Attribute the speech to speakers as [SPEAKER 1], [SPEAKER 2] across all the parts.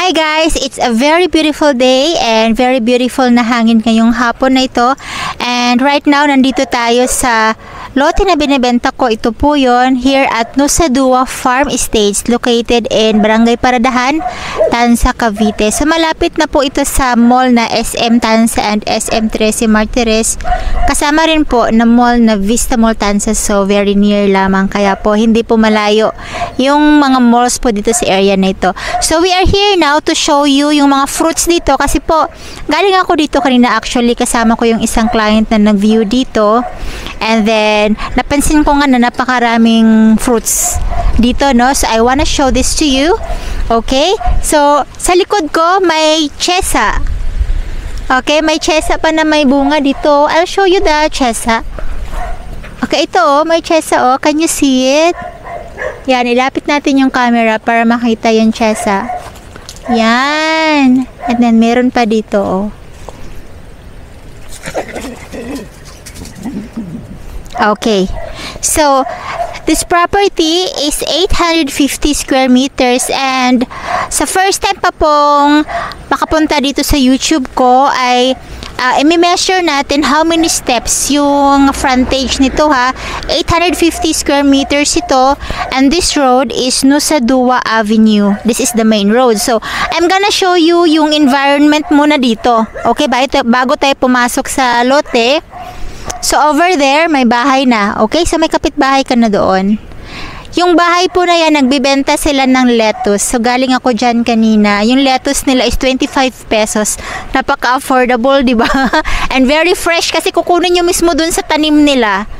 [SPEAKER 1] Hi guys! It's a very beautiful day and very beautiful na hangin ngayong hapon na ito. And right now, nandito tayo sa lote na binibenta ko. Ito po yon here at Nusa Dua Farm Estates located in Barangay Paradahan, Tanza, Cavite. So malapit na po ito sa mall na SM Tanza and SM Trece Martires. Kasama rin po na mall na Vista Mall Tanza. So very near lamang. Kaya po hindi po malayo yung mga malls po dito sa area na ito. So we are here now to show you yung mga fruits dito kasi po galing ako dito kanina, actually kasama ko yung isang client na nag-view dito, and then napansin ko nga na napakaraming fruits dito, no? So I wanna show this to you. Okay, so sa likod ko may chesa. Okay, may chesa pa na may bunga dito. I'll show you the chesa. Okay, ito oh, may chesa oh, can you see it? Yan, ilapit natin yung camera para makita yung chesa. Yan. And then, meron pa dito, oh. Okay. So, this property is 850 square meters and sa first time pa pong makapunta dito sa YouTube ko ay i-measure natin how many steps yung frontage nito ha. 850 square meters ito, and this road is Nusa Dua Avenue. This is the main road. So, I'm gonna show you yung environment muna dito. Okay ba? Ito, bago tayo pumasok sa lote. So, over there, may bahay na. Okay? So, may kapitbahay ka na doon. Yung bahay po na yan, nagbibenta sila ng lettuce. So, galing ako dyan kanina. Yung lettuce nila is 25 pesos. Napaka-affordable, di ba? And very fresh kasi kukunin nyo mismo dun sa tanim nila.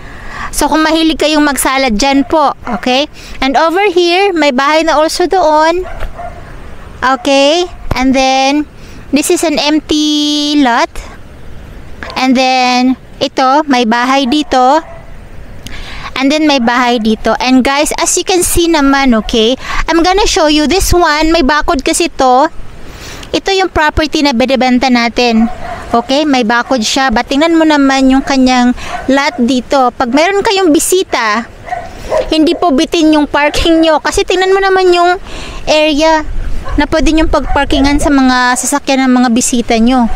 [SPEAKER 1] So, kung mahilig kayong magsalad dyan po. Okay? And over here, may bahay na also doon. Okay? And then, this is an empty lot. And then, ito, may bahay dito. And then may bahay dito. And guys, as you can see naman, okay, I'm gonna show you this one. May bakod kasi to. Ito yung property na binibenta natin. Okay, may bakod siya. But tingnan mo naman yung kanyang lot dito. Pag meron kayong bisita, hindi po bitin yung parking nyo. Kasi tingnan mo naman yung area na pwede yung pagparkingan sa mga sasakyan ng mga bisita nyo.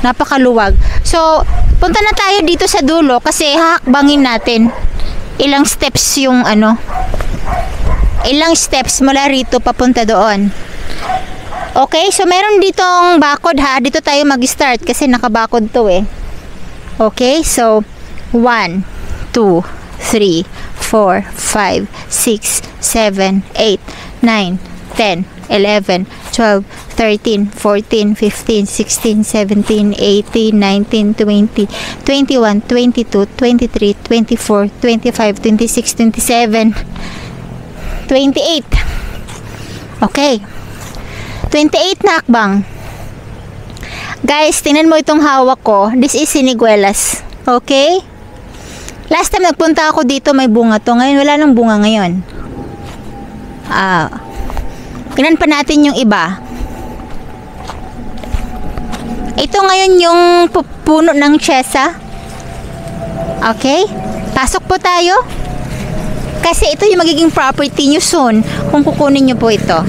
[SPEAKER 1] Napakaluwag. So, punta na tayo dito sa dulo kasi hahakbangin natin. Ilang steps yung ilang steps mula rito papunta doon. Okay, so meron ditong bakod ha. Dito tayo mag-start kasi nakabakod to eh. Okay, so 1, 2, 3, 4, 5, 6, 7, 8, 9, 10, 11, 12, 13, 14, 15, 16, 17, 18, 19, 20, 21, 22, 23, 24, 25, 26, 27, 28. Okay. 28 na akbang. Guys, tingnan mo itong hawak ko. This is siniguelas. Okay? Last time nagpunta ako dito, may bunga to. Ngayon, wala nang bunga ngayon. Tingnan pa natin yung iba. Ito ngayon yung puno ng chesa. Okay? Pasok po tayo. Kasi ito yung magiging property nyo soon kung kukunin nyo po ito.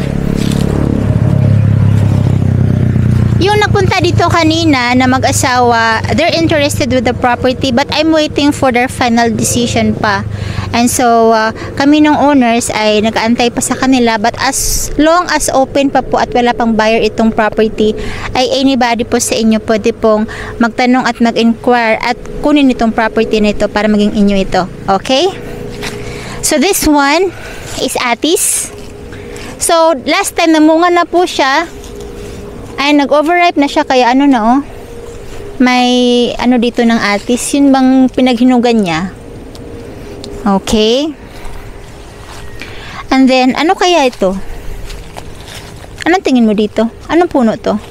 [SPEAKER 1] Yung nagpunta dito kanina na mag-asawa, they're interested with the property but I'm waiting for their final decision pa. And so, kami ng owners ay nag-aantay pa sa kanila, but as long as open pa po at wala pang buyer itong property, ay anybody po sa inyo pwede pong magtanong at mag-inquire at kunin itong property na ito para maging inyo ito. Okay? So, this one is Atis. So, last time namunga na po siya, ay nag-overripe na siya, kaya may dito ng Atis. Yun bang pinaghinugan niya? Okay. And then, ano kaya ito? Anong tingin mo dito? Anong puno to?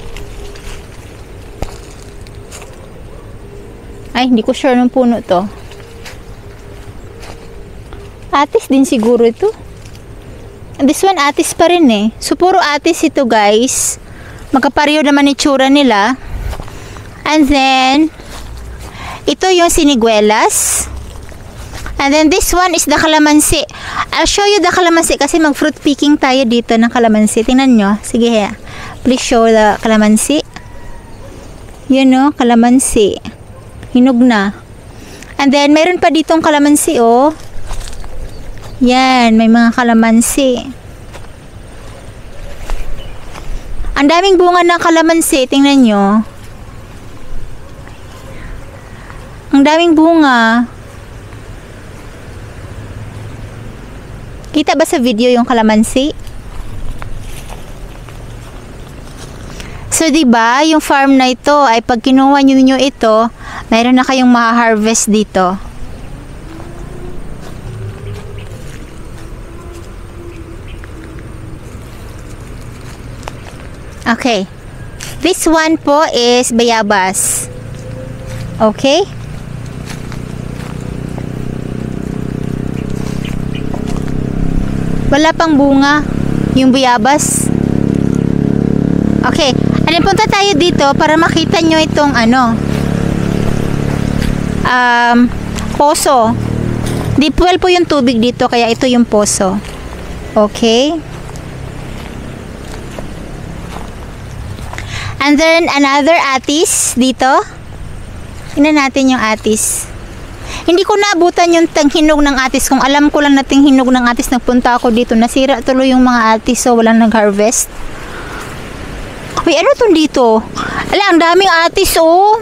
[SPEAKER 1] Ay, hindi ko sure anong puno to. Atis din siguro ito. And this one, Atis pa rin eh. So, puro Atis ito, guys. Magkapareho naman itsura nila. And then, ito yung siniguelas. And then this one is the calamansi. I'll show you the calamansi kasi mag-fruit picking tayo dito ng calamansi. Tingnan nyo. Sige, Please show the calamansi. Yun no, calamansi. Hinog na. And then, meron pa ditong calamansi, oh. Yan, may mga calamansi. Ang daming bunga ng calamansi, tingnan nyo. Ang daming bunga. Kita ba sa video yung calamansi? So, diba, yung farm na ito ay pag kinuha nyo ito, mayroon na kayong ma-harvest dito. Okay. This one po is bayabas. Okay? Wala pang bunga yung bayabas. Okay. Alin, punta tayo dito para makita nyo itong poso. Deep well po yung tubig dito, kaya ito yung poso. Okay. And then, another atis dito. Tingnan natin yung atis. Hindi ko naabutan yung hinog ng atis. Kung alam ko lang nating hinog ng atis, nagpunta ako dito. Nasira tuloy yung mga atis, so walang nag-harvest. Uy, ano to dito? Ala, ang daming atis, oh.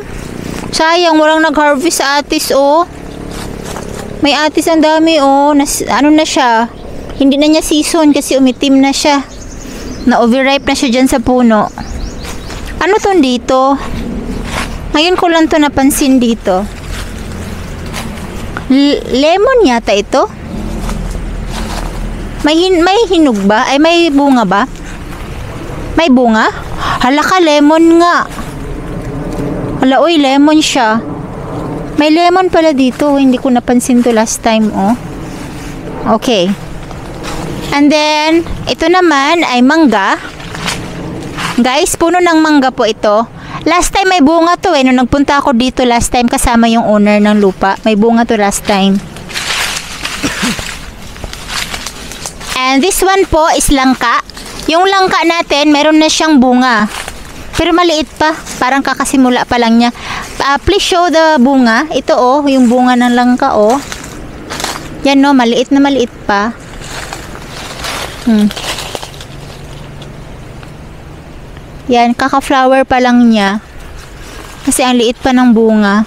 [SPEAKER 1] Sayang, walang nag-harvest sa atis, oh. May atis ang dami, oh. Ano na siya? Hindi na niya season kasi umitim na siya. Na-overripe na siya dyan sa puno. Ano to dito? Ngayon ko lang to napansin dito. Lemon yata ito? May hinog ba? Ay, may bunga ba? May bunga? Hala ka, lemon nga. Hala, uy, lemon siya. May lemon pala dito. Hindi ko napansin to last time, oh. Okay. And then, ito naman ay mangga. Guys, puno ng mangga po ito. Last time may bunga to, eh. Nung nagpunta ako dito last time kasama yung owner ng lupa. May bunga to last time. And this one po is langka. Yung langka natin, meron na siyang bunga. Pero maliit pa. Parang kakasimula pa lang niya. Please show the bunga. Ito, oh. Yung bunga ng langka, oh. Yan, no. Maliit na maliit pa. Yan. Kaka-flower pa lang niya. Kasi ang liit pa ng bunga.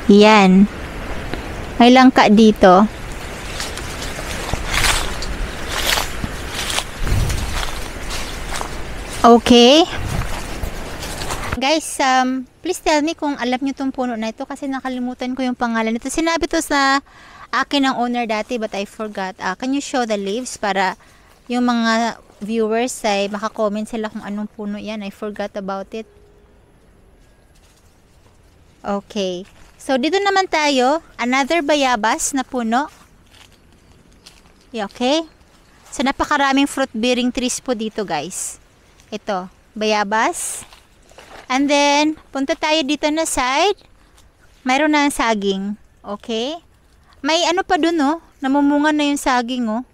[SPEAKER 1] Yan. May langka dito. Okay. Guys, please tell me kung alam nyo tong puno na ito kasi nakalimutan ko yung pangalan nito. Sinabi to sa akin ng owner dati but I forgot. Can you show the leaves para yung mga viewers ay makakomment sila kung anong puno yan. I forgot about it. Okay. So, dito naman tayo. Another bayabas na puno. Okay. So, napakaraming fruit-bearing trees po dito, guys. Ito, bayabas. And then, punta tayo dito na side. Mayroon na saging. Okay? May ano pa dun, oh. Namumunga na yung saging, oh.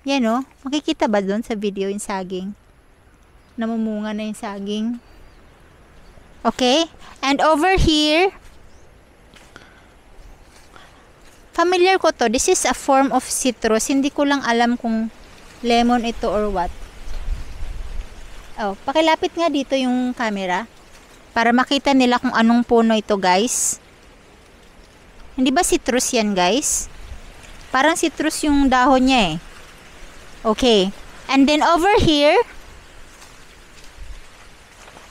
[SPEAKER 1] Yan, oh. Makikita ba dun sa video yung saging? Namumunga na yung saging. Okay? And over here, familiar ko to. This is a form of citrus. Hindi ko lang alam kung lemon ito or what. Oh, pakilapit nga dito yung camera para makita nila kung anong puno ito, guys. Hindi ba citrus yan, guys? Parang citrus yung dahon niya, eh. Okay. And then over here,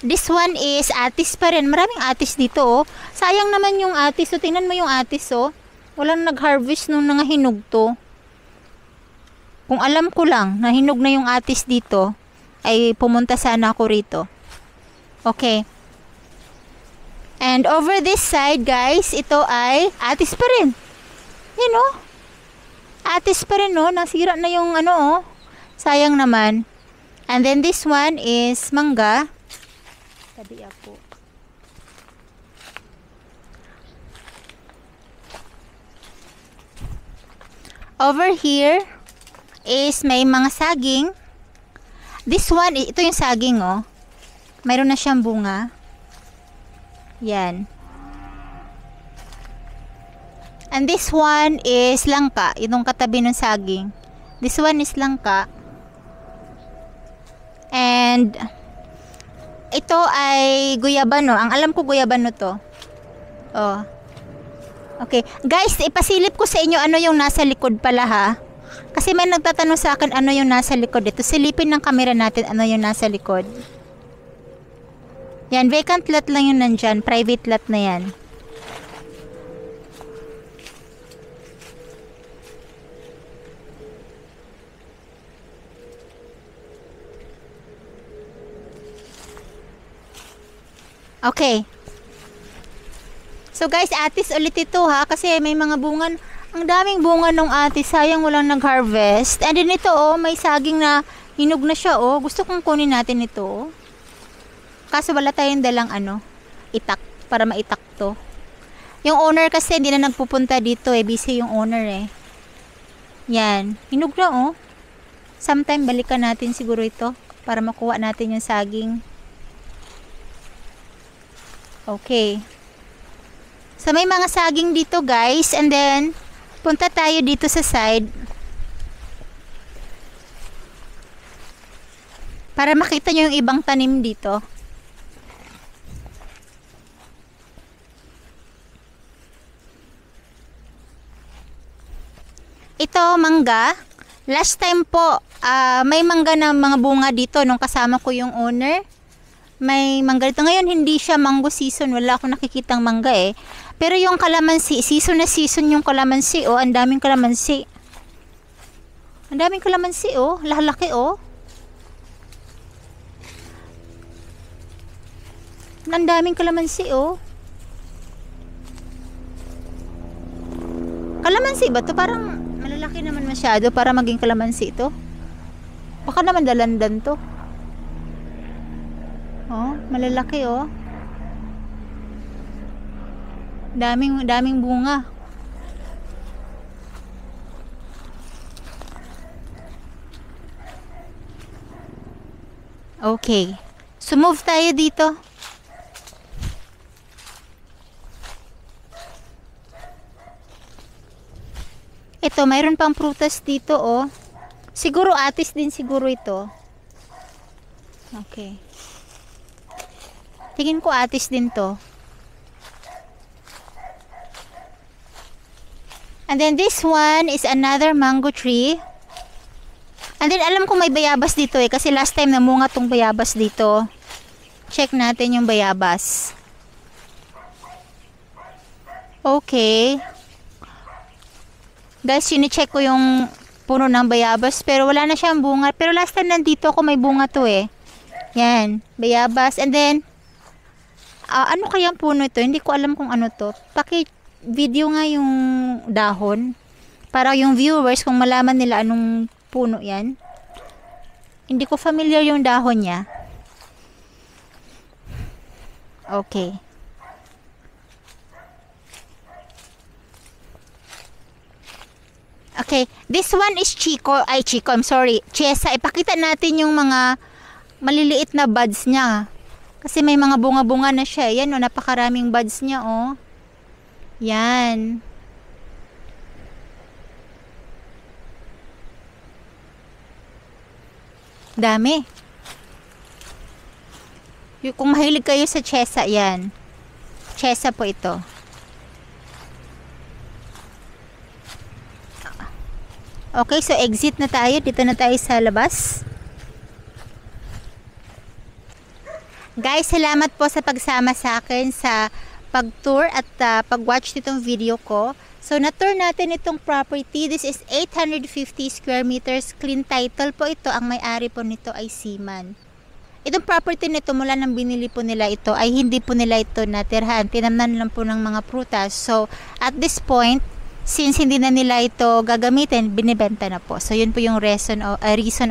[SPEAKER 1] this one is atis pa rin. Maraming atis dito, oh. Sayang naman yung atis. So, tingnan mo yung atis, oh. Walang nag-harvest nung nangahinog to. Kung alam ko lang, nahinog na yung atis dito, ay pumunta sana ako rito. Okay. And over this side, guys, ito ay atis pa rin. Yan, oh. Atis pa rin, oh. Nasira na yung ano, oh. Sayang naman. And then this one is mangga. Tabi ako. Over here, is may mga saging. This one, ito yung saging, oh. Mayroon na siyang bunga. Yan. And this one is langka. Itong katabi ng saging. This one is langka. And ito ay guyabano. Ang alam ko guyabano to. Oh. Okay. Guys, ipasilip ko sa inyo ano yung nasa likod pala ha. Kasi may nagtatanong sa akin ano yung nasa likod. Ito silipin ng camera natin ano yung nasa likod. Yan, vacant lot lang yun nandyan. Private lot na yan. Okay. So guys, atis ulit ito ha. Kasi may mga bunga. Ang daming bunga ng atis. Sayang walang nag-harvest. And then ito oh, may saging na hinog na siya oh. Gusto kong kunin natin ito oh. Kaso wala tayong dalang ano, itak. Para maitak to. Yung owner kasi hindi na nagpupunta dito eh. Busy yung owner eh. Yan. Hinog na oh. Sometime balikan natin siguro ito. Para makuha natin yung saging. Okay. So, may mga saging dito, guys. And then, punta tayo dito sa side. Para makita nyo yung ibang tanim dito. Ito, mangga. Last time po, may mangga na mga bunga dito nung kasama ko yung owner. May mangga dito. Ngayon, hindi siya mango season. Wala akong nakikitang mangga eh. Pero yung kalamansi, season na season yung kalamansi. Oh, ang daming kalamansi. Ang daming kalamansi oh. Lalaki oh. Ang daming kalamansi oh. Kalamansi ba to? Parang malalaki naman masyado para maging kalamansi ito. Baka naman dalandan to. Oh, malalaki oh. Daming bunga. Okay. So move tayo dito. Ito, mayroon pang prutas dito oh. Siguro atis din siguro ito. Okay. Tingin ko atis din to. And then this one is another mango tree. And then alam ko may bayabas dito eh. Kasi last time namunga tong bayabas dito. Check natin yung bayabas. Okay. Guys, sine-check ko yung puno ng bayabas. Pero wala na siyang bunga. Pero last time nandito ako may bunga to eh. Yan. Bayabas. And then ano kayang puno ito? Hindi ko alam kung ano to. Paki-video nga yung dahon. Para yung viewers, kung malaman nila anong puno yan. Hindi ko familiar yung dahon niya. Okay. Okay. This one is Chico. I'm sorry. Chiesa. Ipakita natin yung mga maliliit na buds niya. Kasi may mga bunga-bunga na siya. Yan o, napakaraming buds niya o. Yan. Dami. Kung mahilig kayo sa Chiesa, yan. Chiesa po ito. Okay, so exit na tayo. Dito na tayo sa labas. Guys, salamat po sa pagsama sa akin sa pag-tour at pag-watch nitong video ko. So, na-tour natin itong property. This is 850 square meters. Clean title po ito. Ang may-ari po nito ay Seaman. Itong property nito, mula nang binili po nila ito, ay hindi po nila ito natirhan. Tinamnan lang po ng mga prutas. So, at this point, since hindi na nila ito gagamitin, binibenta na po. So, yun po yung reason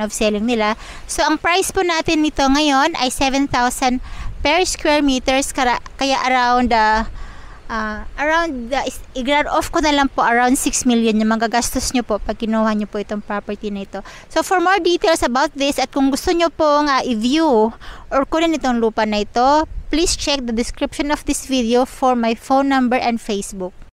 [SPEAKER 1] of selling nila. So, ang price po natin nito ngayon ay 7,000 per square meters. Kaya around i-grad off ko na lang po around 6 million yung magagastos nyo po pag kinuha nyo po itong property na ito. So for more details about this at kung gusto nyo pong i-view or kunin itong lupa na ito, please check the description of this video for my phone number and Facebook.